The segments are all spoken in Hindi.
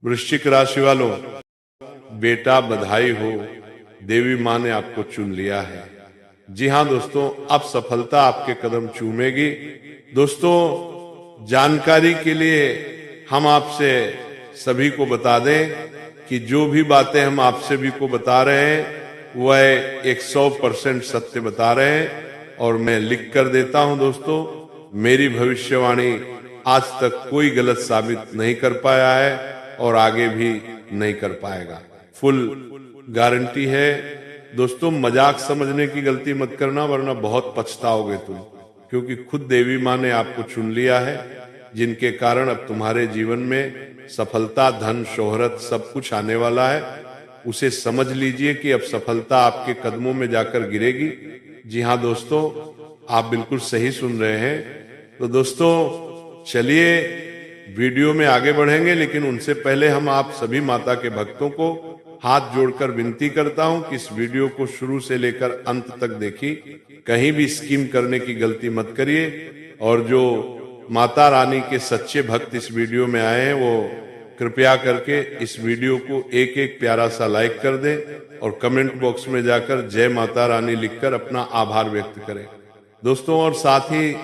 वृश्चिक राशि वालों, बेटा बधाई हो, देवी माँ ने आपको चुन लिया है। जी हाँ दोस्तों, अब सफलता आपके कदम चूमेगी। दोस्तों, जानकारी के लिए हम आपसे सभी को बता दें कि जो भी बातें हम आप सभी को बता रहे हैं वह 100% सत्य बता रहे हैं और मैं लिख कर देता हूं। दोस्तों, मेरी भविष्यवाणी आज तक कोई गलत साबित नहीं कर पाया है और आगे भी नहीं कर पाएगा। फुल गारंटी है। दोस्तों, मजाक समझने की गलती मत करना, वरना बहुत पछताओगे तुम, क्योंकि खुद देवी माँ ने आपको चुन लिया है, जिनके कारण अब तुम्हारे जीवन में सफलता, धन, शोहरत सब कुछ आने वाला है। उसे समझ लीजिए कि अब सफलता आपके कदमों में जाकर गिरेगी। जी हाँ दोस्तों, आप बिल्कुल सही सुन रहे हैं। तो दोस्तों, चलिए वीडियो में आगे बढ़ेंगे, लेकिन उनसे पहले हम आप सभी माता के भक्तों को हाथ जोड़कर विनती करता हूं कि इस वीडियो को शुरू से लेकर अंत तक देखिए, कहीं भी स्किम करने की गलती मत करिए। और जो माता रानी के सच्चे भक्त इस वीडियो में आए हैं, वो कृपया करके इस वीडियो को एक एक प्यारा सा लाइक कर दें और कमेंट बॉक्स में जाकर जय माता रानी लिखकर अपना आभार व्यक्त करें। दोस्तों, और साथ ही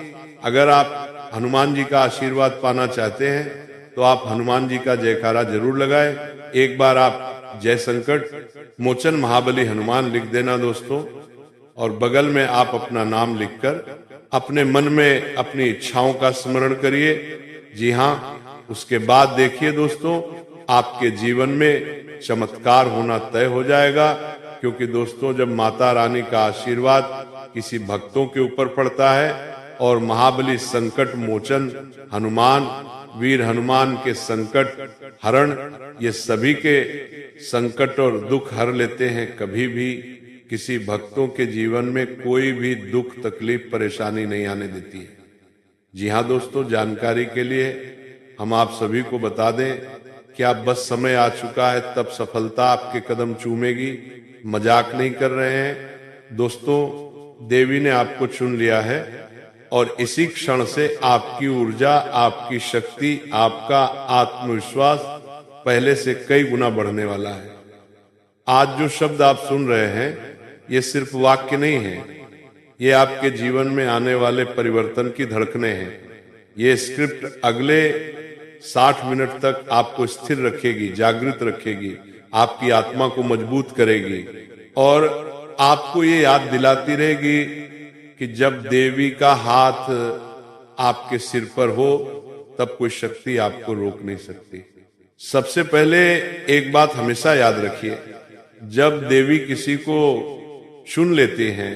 अगर आप हनुमान जी का आशीर्वाद पाना चाहते हैं तो आप हनुमान जी का जयकारा जरूर लगाएं। एक बार आप जय संकट मोचन महाबली हनुमान लिख देना दोस्तों, और बगल में आप अपना नाम लिखकर अपने मन में अपनी इच्छाओं का स्मरण करिए। जी हाँ, उसके बाद देखिए दोस्तों, आपके जीवन में चमत्कार होना तय हो जाएगा। क्योंकि दोस्तों, जब माता रानी का आशीर्वाद किसी भक्तों के ऊपर पड़ता है और महाबली संकट मोचन हनुमान, वीर हनुमान के संकट हरण, ये सभी के संकट और दुख हर लेते हैं। कभी भी किसी भक्तों के जीवन में कोई भी दुख, तकलीफ, परेशानी नहीं आने देती है। जी हाँ दोस्तों, जानकारी के लिए हम आप सभी को बता दें कि अब बस समय आ चुका है, तब सफलता आपके कदम चूमेगी। मजाक नहीं कर रहे हैं दोस्तों, देवी ने आपको चुन लिया है और इसी क्षण से आपकी ऊर्जा, आपकी शक्ति, आपका आत्मविश्वास पहले से कई गुना बढ़ने वाला है। आज जो शब्द आप सुन रहे हैं, ये सिर्फ वाक्य नहीं है, ये आपके जीवन में आने वाले परिवर्तन की धड़कनें हैं। ये स्क्रिप्ट अगले 60 मिनट तक आपको स्थिर रखेगी, जागृत रखेगी, आपकी आत्मा को मजबूत करेगी और आपको ये याद दिलाती रहेगी कि जब देवी का हाथ आपके सिर पर हो, तब कोई शक्ति आपको रोक नहीं सकती। सबसे पहले एक बात हमेशा याद रखिए, जब देवी किसी को चुन लेते हैं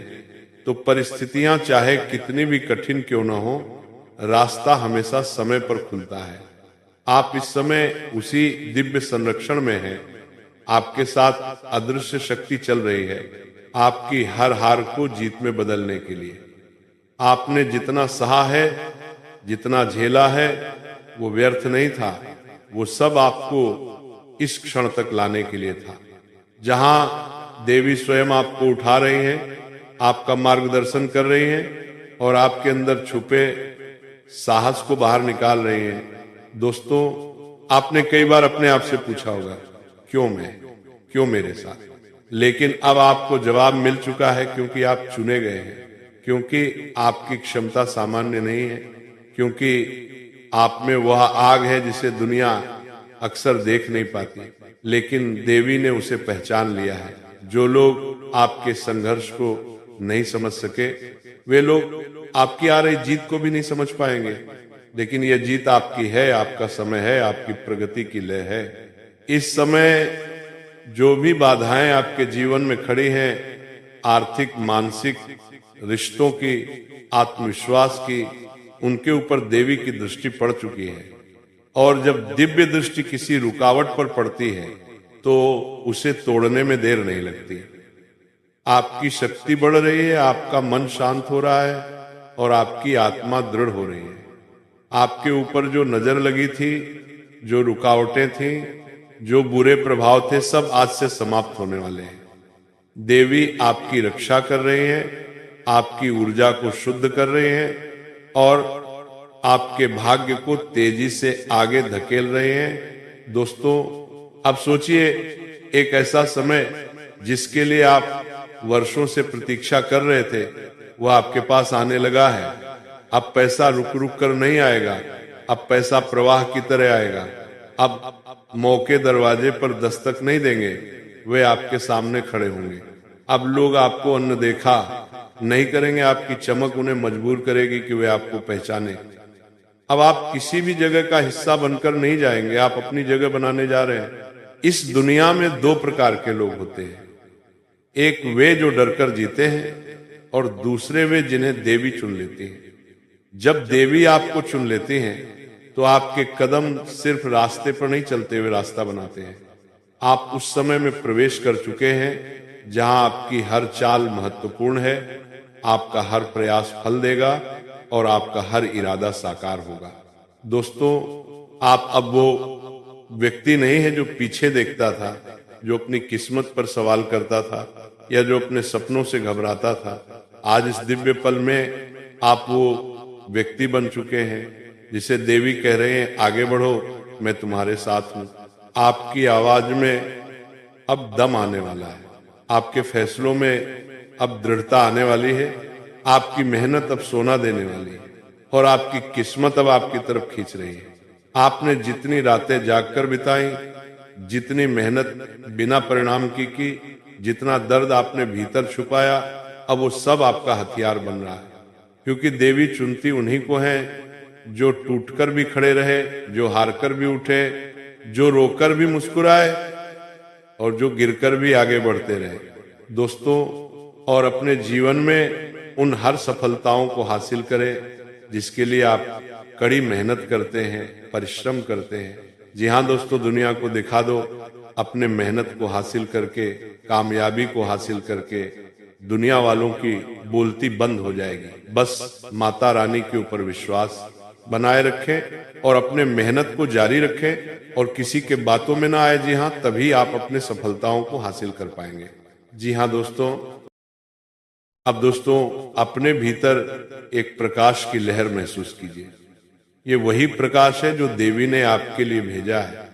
तो परिस्थितियां चाहे कितनी भी कठिन क्यों न हो, रास्ता हमेशा समय पर खुलता है। आप इस समय उसी दिव्य संरक्षण में हैं। आपके साथ अदृश्य शक्ति चल रही है, आपकी हर हार को जीत में बदलने के लिए। आपने जितना सहा है, जितना झेला है, वो व्यर्थ नहीं था। वो सब आपको इस क्षण तक लाने के लिए था, जहां देवी स्वयं आपको उठा रही हैं, आपका मार्गदर्शन कर रही हैं और आपके अंदर छुपे साहस को बाहर निकाल रही हैं। दोस्तों, आपने कई बार अपने आप से पूछा होगा, क्यों मैं, क्यों मेरे साथ? लेकिन अब आपको जवाब मिल चुका है, क्योंकि आप चुने गए हैं, क्योंकि आपकी क्षमता सामान्य नहीं है, क्योंकि आप में वह आग है जिसे दुनिया अक्सर देख नहीं पाती, लेकिन देवी ने उसे पहचान लिया है। जो लोग आपके संघर्ष को नहीं समझ सके, वे लोग आपकी आ रही जीत को भी नहीं समझ पाएंगे, लेकिन यह जीत आपकी है, आपका समय है, आपकी प्रगति की लय है। इस समय जो भी बाधाएं आपके जीवन में खड़ी हैं, आर्थिक, मानसिक, रिश्तों की, आत्मविश्वास की, उनके ऊपर देवी की दृष्टि पड़ चुकी है। और जब दिव्य दृष्टि किसी रुकावट पर पड़ती है तो उसे तोड़ने में देर नहीं लगती। आपकी शक्ति बढ़ रही है, आपका मन शांत हो रहा है और आपकी आत्मा दृढ़ हो रही है। आपके ऊपर जो नजर लगी थी, जो रुकावटें थी, जो बुरे प्रभाव थे, सब आज से समाप्त होने वाले हैं। देवी आपकी रक्षा कर रही है, आपकी ऊर्जा को शुद्ध कर रहे हैं और आपके भाग्य को तेजी से आगे धकेल रहे हैं। दोस्तों अब सोचिए, एक ऐसा समय जिसके लिए आप वर्षों से प्रतीक्षा कर रहे थे, वो आपके पास आने लगा है। अब पैसा रुक रुक कर नहीं आएगा, अब पैसा प्रवाह की तरह आएगा। अब मौके दरवाजे पर दस्तक नहीं देंगे, वे आपके सामने खड़े होंगे। अब लोग आपको अनदेखा नहीं करेंगे, आपकी चमक उन्हें मजबूर करेगी कि वे आपको पहचाने। अब आप किसी भी जगह का हिस्सा बनकर नहीं जाएंगे, आप अपनी जगह बनाने जा रहे हैं। इस दुनिया में दो प्रकार के लोग होते हैं, एक वे जो डरकर जीते हैं और दूसरे वे जिन्हें देवी चुन लेती है। जब देवी आपको चुन लेती हैं तो आपके कदम सिर्फ रास्ते पर नहीं चलते, हुए रास्ता बनाते हैं। आप उस समय में प्रवेश कर चुके हैं जहां आपकी हर चाल महत्वपूर्ण है, आपका हर प्रयास फल देगा और आपका हर इरादा साकार होगा। दोस्तों आप अब वो व्यक्ति नहीं है जो पीछे देखता था, जो अपनी किस्मत पर सवाल करता था या जो अपने सपनों से घबराता था। आज इस दिव्य पल में आप वो व्यक्ति बन चुके हैं जिसे देवी कह रहे हैं, आगे बढ़ो, मैं तुम्हारे साथ हूं। आपकी आवाज में अब दम आने वाला है, आपके फैसलों में अब दृढ़ता आने वाली है, आपकी मेहनत अब सोना देने वाली है और आपकी किस्मत अब आपकी तरफ खींच रही है। आपने जितनी रातें जागकर बिताई, जितनी मेहनत बिना परिणाम की, जितना दर्द आपने भीतर छुपाया, अब वो सब आपका हथियार बन रहा है। क्योंकि देवी चुनती उन्हीं को है जो टूटकर भी खड़े रहे, जो हारकर भी उठे, जो रोकर भी मुस्कुराए और जो गिरकर भी आगे बढ़ते रहे। दोस्तों और अपने जीवन में उन हर सफलताओं को हासिल करें जिसके लिए आप कड़ी मेहनत करते हैं, परिश्रम करते हैं। जी हाँ दोस्तों, दुनिया को दिखा दो अपने मेहनत को हासिल करके, कामयाबी को हासिल करके दुनिया वालों की बोलती बंद हो जाएगी। बस माता रानी के ऊपर विश्वास बनाए रखें और अपने मेहनत को जारी रखें और किसी के बातों में ना आए। जी हाँ, तभी आप अपने सफलताओं को हासिल कर पाएंगे। जी हाँ दोस्तों, अब दोस्तों अपने भीतर एक प्रकाश की लहर महसूस कीजिए। ये वही प्रकाश है जो देवी ने आपके लिए भेजा है।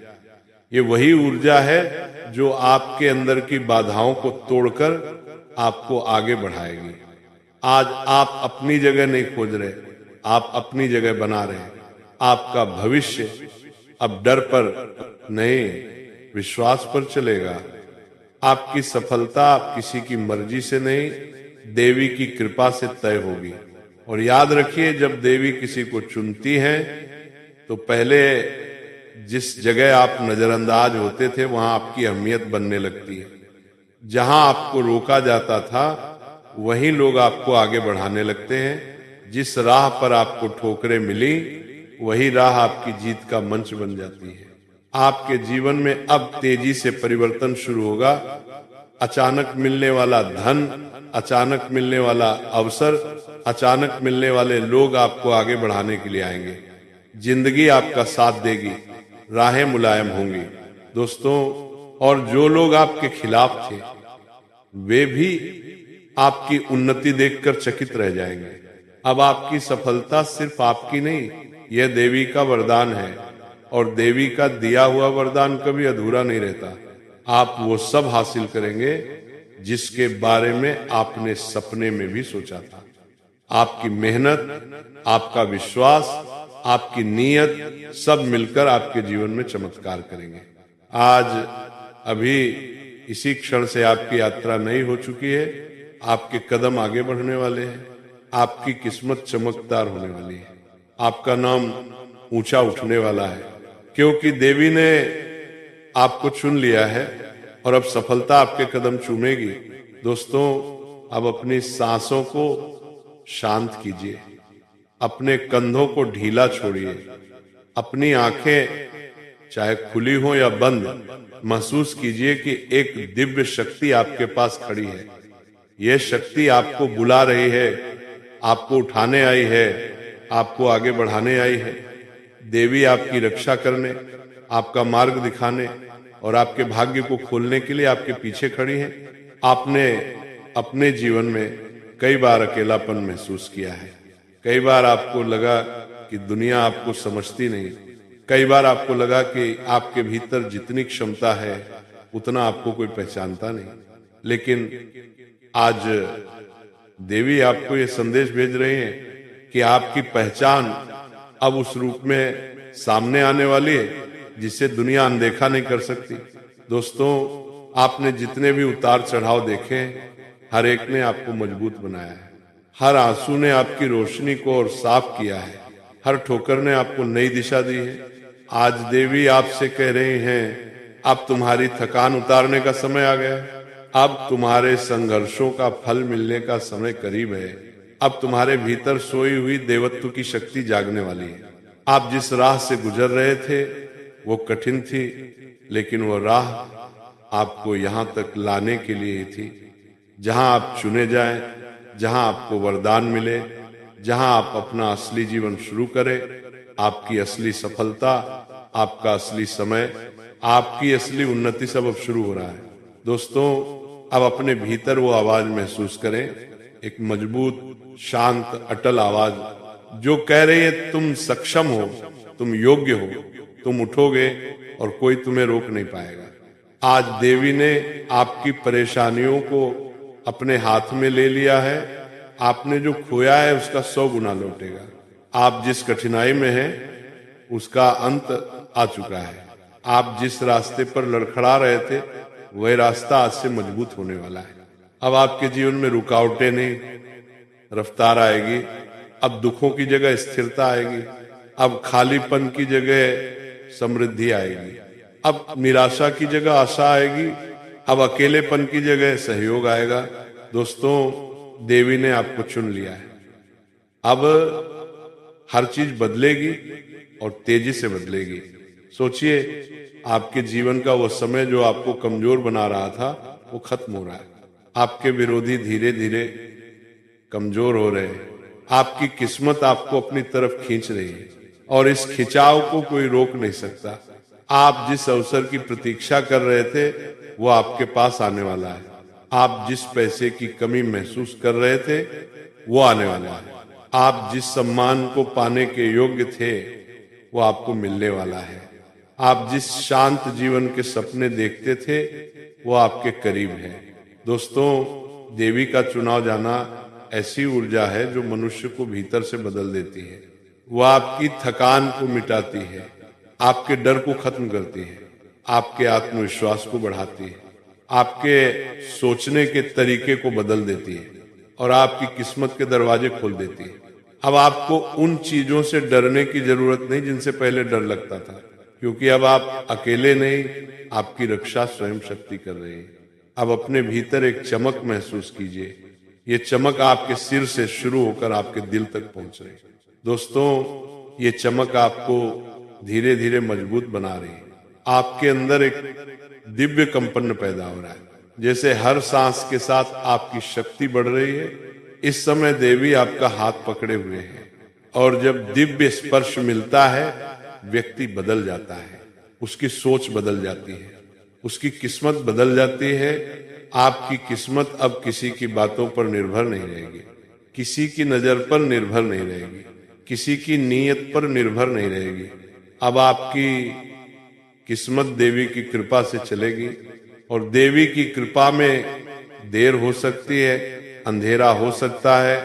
ये वही ऊर्जा है जो आपके अंदर की बाधाओं को तोड़कर आपको आगे बढ़ाएगी। आज आप अपनी जगह नहीं खोज रहे, आप अपनी जगह बना रहे हैं। आपका भविष्य अब डर पर नहीं, विश्वास पर चलेगा। आपकी सफलता आप किसी की मर्जी से नहीं, देवी की कृपा से तय होगी। और याद रखिए, जब देवी किसी को चुनती है तो पहले जिस जगह आप नजरअंदाज होते थे वहां आपकी अहमियत बनने लगती है। जहां आपको रोका जाता था वहीं लोग आपको आगे बढ़ाने लगते हैं। जिस राह पर आपको ठोकरें मिली वही राह आपकी जीत का मंच बन जाती है। आपके जीवन में अब तेजी से परिवर्तन शुरू होगा। अचानक मिलने वाला धन, अचानक मिलने वाला अवसर, अचानक मिलने वाले लोग आपको आगे बढ़ाने के लिए आएंगे। जिंदगी आपका साथ देगी, राहें मुलायम होंगी। दोस्तों और जो लोग आपके खिलाफ थे वे भी आपकी उन्नति देखकर चकित रह जाएंगे। अब आपकी सफलता सिर्फ आपकी नहीं, यह देवी का वरदान है और देवी का दिया हुआ वरदान कभी अधूरा नहीं रहता। आप वो सब हासिल करेंगे जिसके बारे में आपने सपने में भी सोचा था। आपकी मेहनत, आपका विश्वास, आपकी नीयत सब मिलकर आपके जीवन में चमत्कार करेंगे। आज अभी इसी क्षण से आपकी यात्रा नई हो चुकी है। आपके कदम आगे बढ़ने वाले हैं, आपकी किस्मत चमकदार होने वाली है, आपका नाम ऊंचा उठने वाला है, क्योंकि देवी ने आपको चुन लिया है और अब सफलता आपके कदम चूमेगी। दोस्तों अब अपनी सांसों को शांत कीजिए, अपने कंधों को ढीला छोड़िए, अपनी आंखें चाहे खुली हो या बंद महसूस कीजिए कि एक दिव्य शक्ति आपके पास खड़ी है। यह शक्ति आपको बुला रही है, आपको उठाने आई है, आपको आगे बढ़ाने आई है। देवी आपकी रक्षा करने, आपका मार्ग दिखाने और आपके भाग्य को खोलने के लिए आपके पीछे खड़ी है। आपने अपने जीवन में कई बार अकेलापन महसूस किया है, कई बार आपको लगा कि दुनिया आपको समझती नहीं, कई बार आपको लगा कि आपके भीतर जितनी क्षमता है उतना आपको कोई पहचानता नहीं, लेकिन आज देवी आपको ये संदेश भेज रहे हैं कि आपकी पहचान अब उस रूप में सामने आने वाली है जिसे दुनिया अनदेखा नहीं कर सकती। दोस्तों, आपने जितने भी उतार चढ़ाव देखे, हर एक ने आपको मजबूत बनाया है। हर आंसू ने आपकी रोशनी को और साफ किया है। हर ठोकर ने आपको नई दिशा दी है। आज देवी आपसे कह रही हैं, अब तुम्हारी थकान उतारने का समय आ गया है। अब तुम्हारे संघर्षों का फल मिलने का समय करीब है। अब तुम्हारे भीतर सोई हुई देवत्व की शक्ति जागने वाली है। आप जिस राह से गुजर रहे थे वो कठिन थी, लेकिन वो राह आपको यहाँ तक लाने के लिए ही थी, जहां आप चुने जाएं, जहां आपको वरदान मिले, जहां आप अपना असली जीवन शुरू करें। आपकी असली सफलता, आपका असली समय, आपकी असली उन्नति सब अब शुरू हो रहा है। दोस्तों, अब अपने भीतर वो आवाज महसूस करें, एक मजबूत, शांत, अटल आवाज जो कह रही है तुम सक्षम हो, तुम योग्य हो, तुम उठोगे और कोई तुम्हें रोक नहीं पाएगा। आज देवी ने आपकी परेशानियों को अपने हाथ में ले लिया है। आपने जो खोया है उसका 100 गुना लौटेगा। आप जिस कठिनाई में हैं उसका अंत आ चुका है। आप जिस रास्ते पर लड़खड़ा रहे थे वह रास्ता आज से मजबूत होने वाला है। अब आपके जीवन में रुकावटें नहीं, रफ्तार आएगी। अब दुखों की जगह स्थिरता आएगी। अब खालीपन की जगह समृद्धि आएगी। अब निराशा की जगह आशा आएगी। अब अकेलेपन की जगह सहयोग आएगा। दोस्तों, देवी ने आपको चुन लिया है। अब हर चीज बदलेगी और तेजी से बदलेगी। सोचिए, आपके जीवन का वो समय जो आपको कमजोर बना रहा था वो खत्म हो रहा है। आपके विरोधी धीरे धीरे कमजोर हो रहे हैं। आपकी किस्मत आपको अपनी तरफ खींच रही है और इस खिंचाव को कोई रोक नहीं सकता। आप जिस अवसर की प्रतीक्षा कर रहे थे वो आपके पास आने वाला है। आप जिस पैसे की कमी महसूस कर रहे थे वो आने वाला है। आप जिस सम्मान को पाने के योग्य थे वो आपको मिलने वाला है। आप जिस शांत जीवन के सपने देखते थे वो आपके करीब है। दोस्तों, देवी का चुनाव जाना ऐसी ऊर्जा है जो मनुष्य को भीतर से बदल देती है। वो आपकी थकान को मिटाती है, आपके डर को खत्म करती है, आपके आत्मविश्वास को बढ़ाती है, आपके सोचने के तरीके को बदल देती है और आपकी किस्मत के दरवाजे खोल देती है। अब आपको उन चीजों से डरने की जरूरत नहीं जिनसे पहले डर लगता था, क्योंकि अब आप अकेले नहीं, आपकी रक्षा स्वयं शक्ति कर रही है। अब अपने भीतर एक चमक महसूस कीजिए। ये चमक आपके सिर से शुरू होकर आपके दिल तक पहुंच रही है। दोस्तों, ये चमक आपको धीरे धीरे मजबूत बना रही है। आपके अंदर एक दिव्य कंपन पैदा हो रहा है, जैसे हर सांस के साथ आपकी शक्ति बढ़ रही है। इस समय देवी आपका हाथ पकड़े हुए है और जब दिव्य स्पर्श मिलता है व्यक्ति बदल जाता है, उसकी सोच बदल जाती है, उसकी किस्मत बदल जाती है। आपकी किस्मत अब किसी की बातों पर निर्भर नहीं रहेगी, किसी की नजर पर निर्भर नहीं रहेगी, किसी की नीयत पर निर्भर नहीं रहेगी। अब आपकी किस्मत देवी की कृपा से चलेगी और देवी की कृपा में देर हो सकती है, अंधेरा हो सकता है,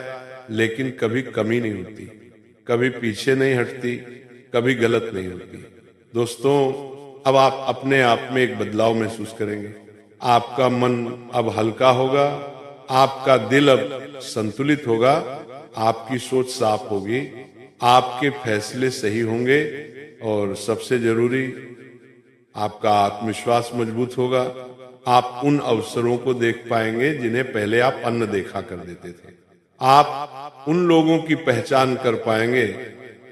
लेकिन कभी कमी नहीं होती, कभी पीछे नहीं हटती, कभी गलत नहीं होती। दोस्तों, अब आप अपने आप में एक बदलाव महसूस करेंगे। आपका मन अब हल्का होगा, आपका दिल अब संतुलित होगा, आपकी सोच साफ होगी, आपके फैसले सही होंगे और सबसे जरूरी आपका आत्मविश्वास मजबूत होगा। आप उन अवसरों को देख पाएंगे जिन्हें पहले आप अन्न देखा कर देते थे। आप उन लोगों की पहचान कर पाएंगे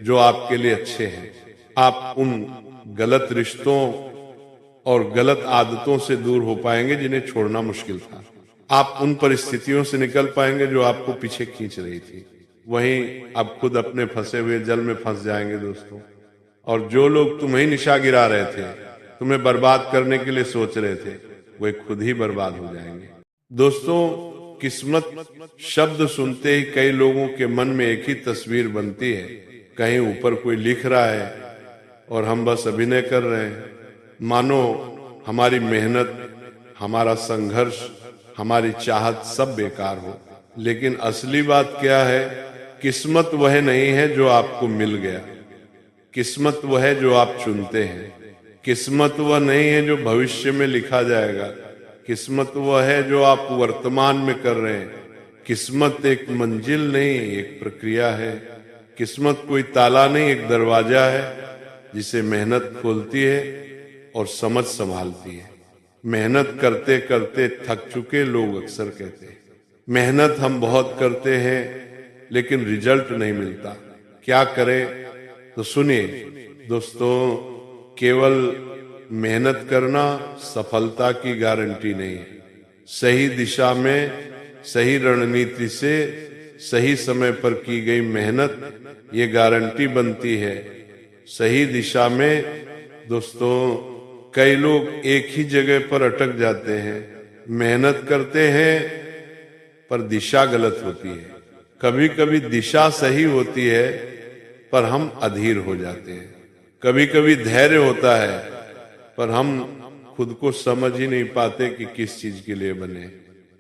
जो आपके लिए अच्छे हैं। आप उन गलत रिश्तों और गलत आदतों से दूर हो पाएंगे जिन्हें छोड़ना मुश्किल था। आप उन परिस्थितियों से निकल पाएंगे जो आपको पीछे खींच रही थी। वहीं अब खुद अपने फंसे हुए जल में फंस जाएंगे दोस्तों। और जो लोग तुम्हें निशा गिरा रहे थे, तुम्हें बर्बाद करने के लिए सोच रहे थे, वे खुद ही बर्बाद हो जाएंगे। दोस्तों, किस्मत शब्द सुनते ही कई लोगों के मन में एक ही तस्वीर बनती है। कहीं ऊपर कोई लिख रहा है और हम बस अभिनय कर रहे हैं, मानो हमारी मेहनत, हमारा संघर्ष, हमारी चाहत सब बेकार हो। लेकिन असली बात क्या है, किस्मत वह नहीं है जो आपको मिल गया, किस्मत वह है जो आप चुनते हैं। किस्मत वह नहीं है जो भविष्य में लिखा जाएगा, किस्मत वह है जो आप वर्तमान में कर रहे हैं। किस्मत एक मंजिल नहीं, एक प्रक्रिया है। किस्मत कोई ताला नहीं, एक दरवाजा है जिसे मेहनत खोलती है और समझ संभालती है। मेहनत करते करते थक चुके लोग अक्सर कहते हैं, मेहनत हम बहुत करते हैं लेकिन रिजल्ट नहीं मिलता, क्या करें? तो सुनिए दोस्तों, केवल मेहनत करना सफलता की गारंटी नहीं है। सही दिशा में, सही रणनीति से, सही समय पर की गई मेहनत ये गारंटी बनती है। सही दिशा में दोस्तों, कई लोग एक ही जगह पर अटक जाते हैं, मेहनत करते हैं पर दिशा गलत होती है। कभी कभी दिशा सही होती है पर हम अधीर हो जाते हैं। कभी कभी धैर्य होता है पर हम खुद को समझ ही नहीं पाते कि किस चीज के लिए बने।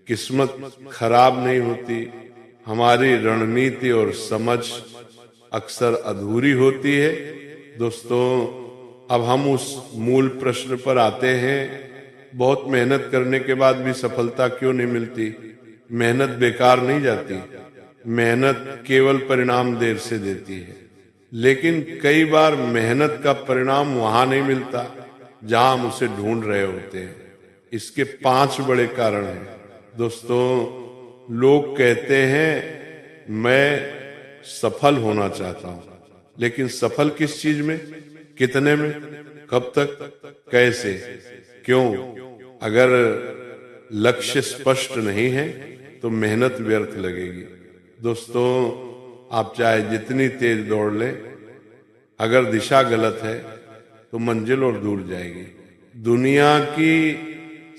किस्मत खराब नहीं होती, हमारी रणनीति और समझ अक्सर अधूरी होती है। दोस्तों, अब हम उस मूल प्रश्न पर आते हैं, बहुत मेहनत करने के बाद भी सफलता क्यों नहीं मिलती? मेहनत बेकार नहीं जाती, मेहनत केवल परिणाम देर से देती है। लेकिन कई बार मेहनत का परिणाम वहां नहीं मिलता जहां हम उसे ढूंढ रहे होते हैं। इसके 5 बड़े कारण हैं। दोस्तों, लोग कहते हैं मैं सफल होना चाहता हूं, लेकिन सफल किस चीज में, कितने में, कब तक, कैसे, क्यों? अगर लक्ष्य स्पष्ट नहीं है तो मेहनत व्यर्थ लगेगी। दोस्तों, आप चाहे जितनी तेज दौड़ लें, अगर दिशा गलत है तो मंजिल और दूर जाएगी। दुनिया की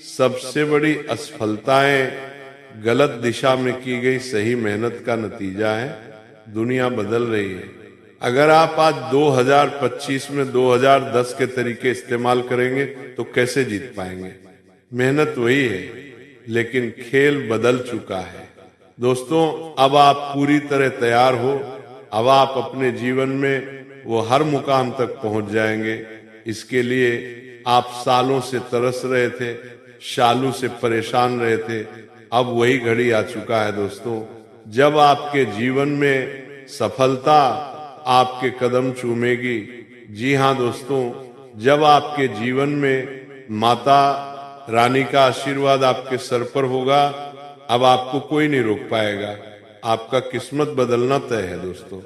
सबसे बड़ी असफलताएं गलत दिशा में की गई सही मेहनत का नतीजा है। दुनिया बदल रही है। अगर आप आज 2025 में 2010 के तरीके इस्तेमाल करेंगे तो कैसे जीत पाएंगे? मेहनत वही है, लेकिन खेल बदल चुका है। दोस्तों, अब आप पूरी तरह तैयार हो, अब आप अपने जीवन में वो हर मुकाम तक पहुंच जाएंगे। इसके लिए आप सालों से तरस रहे थे, सालों से परेशान रहे थे, अब वही घड़ी आ चुका है दोस्तों, जब आपके जीवन में सफलता आपके कदम चूमेगी। जी हाँ दोस्तों, जब आपके जीवन में माता रानी का आशीर्वाद आपके सर पर होगा, अब आपको कोई नहीं रोक पाएगा। आपका किस्मत बदलना तय है दोस्तों।